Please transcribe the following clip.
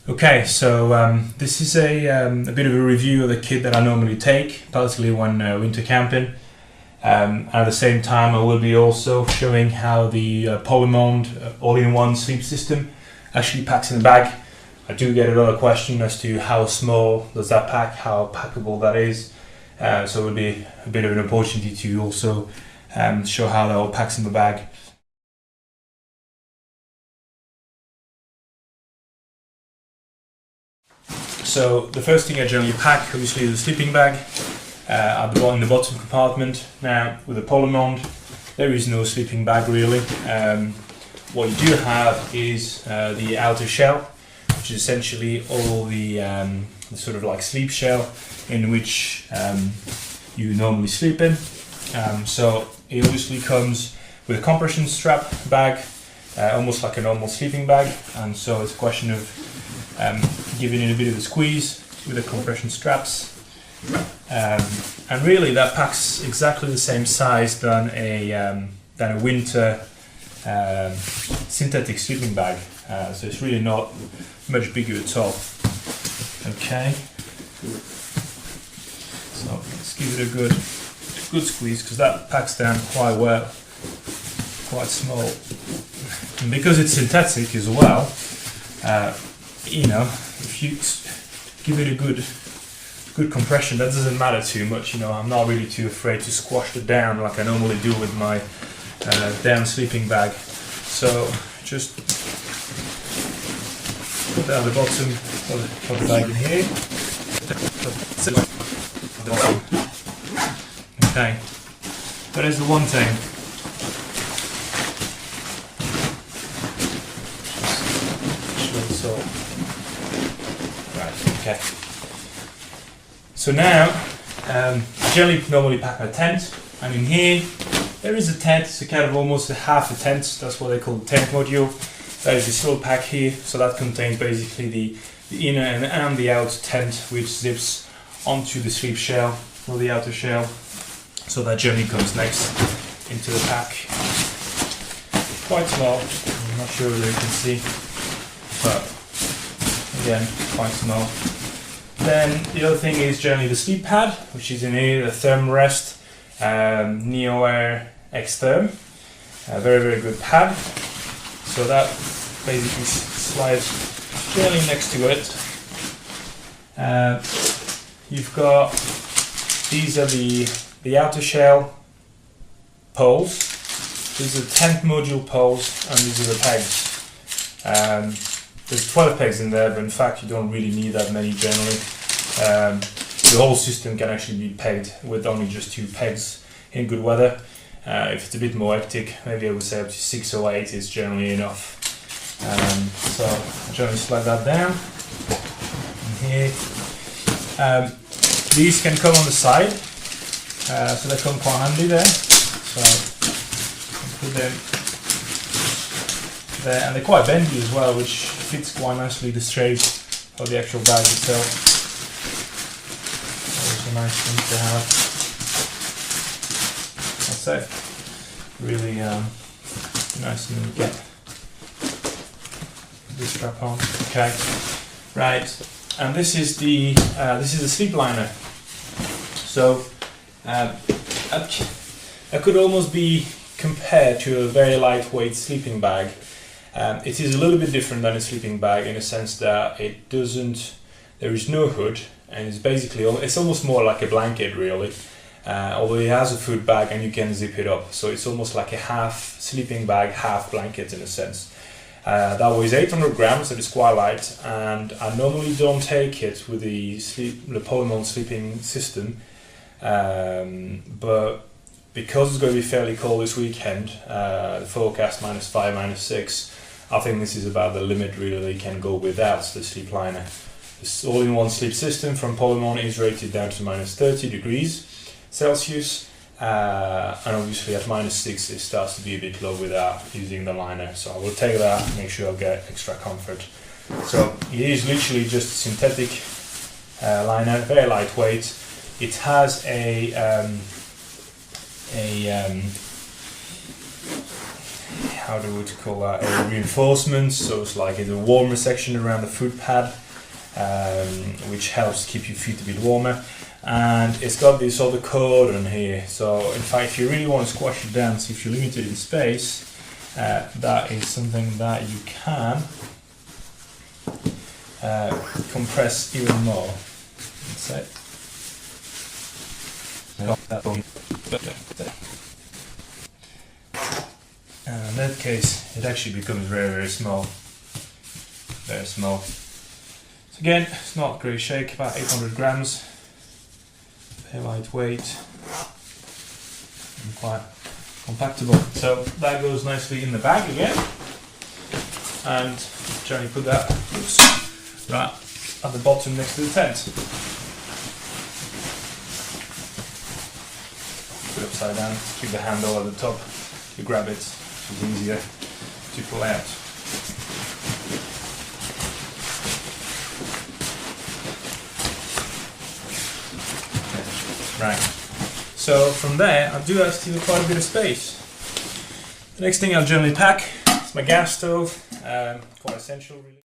Okay, so this is a bit of a review of the kit that I normally take, particularly when winter camping. At the same time, I will be also showing how the Polarmond all-in-one sleep system actually packs in the bag. I do get a lot of questions as to how small does that pack, how packable that is. So it will be a bit of an opportunity to also show how that all packs in the bag. So the first thing I generally pack, obviously, is a sleeping bag in the bottom compartment. Now with the Polarmond, there is no sleeping bag really. What you do have is the outer shell, which is essentially all the sort of like sleep shell in which you normally sleep in. So it obviously comes with a compression strap bag, almost like a normal sleeping bag, and so it's a question of giving it a bit of a squeeze with the compression straps, and really that packs exactly the same size than a winter synthetic sleeping bag, so it's really not much bigger at all. Okay, so let's give it a good squeeze, because that packs down quite well, quite small, and because it's synthetic as well, you know, if you give it a good compression, that doesn't matter too much. You know, I'm not really too afraid to squash it down like I normally do with my down sleeping bag. So just put that at the bottom of the bag in here. Okay, that is the one thing. Okay. So now, I generally normally pack my tent, and in here there is a tent. It's a kind of almost a half a tent. That's what they call the tent module. There is this little pack here, so that contains basically the inner and the outer tent, which zips onto the sleep shell or the outer shell. So that generally comes next into the pack. Quite small. I'm not sure whether you can see, but again, quite small. Then the other thing is generally the sleep pad, which is in here, the Thermarest Neo Air X Therm. A very, very good pad. So that basically slides generally next to it. You've got, these are the outer shell poles. These are the tent module poles, and these are the pegs. There's 12 pegs in there, but in fact you don't really need that many generally. The whole system can actually be pegged with only just 2 pegs in good weather. If it's a bit more hectic, maybe I would say up to 6 or 8 is generally enough. So I generally slide that down in here. These can come on the side, so they come quite handy there. So put them there, and they're quite bendy as well, which fits quite nicely the shape of the actual bag itself. Always a nice thing to have. That's it. Really nice and get this strap on. Okay, right. And this is the sleep liner. So it could almost be compared to a very lightweight sleeping bag. It is a little bit different than a sleeping bag in a sense that there is no hood, and it's almost more like a blanket really, although it has a food bag and you can zip it up, so it's almost like a half sleeping bag, half blanket in a sense. That weighs 800 grams, so it's quite light, and I normally don't take it with the Polarmond sleeping system, but because it's going to be fairly cold this weekend, the forecast -5, -6, I think this is about the limit really they can go without the sleep liner. This all-in-one sleep system from Polarmond is rated down to -30 degrees Celsius, and obviously at -6 it starts to be a bit low without using the liner, so I will take that, make sure I get extra comfort. So it is literally just a synthetic liner, very lightweight. It has how do we call that, a reinforcement, so it's like a warmer section around the foot pad, which helps keep your feet a bit warmer. And it's got this other cord on here, so in fact if you really want to squash it down, so if you're limited in space, that is something that you can compress even more. That's it. And in that case, it actually becomes very, very small. Very small. So again, it's not a great shake, about 800 grams. Very lightweight and quite compactable. So that goes nicely in the bag again. And generally put that right at the bottom next to the tent. Put it upside down, keep the handle at the top to grab it, which is easier to pull out. Right, so from there I do have still quite a bit of space. The next thing I'll generally pack is my gas stove, quite essential really.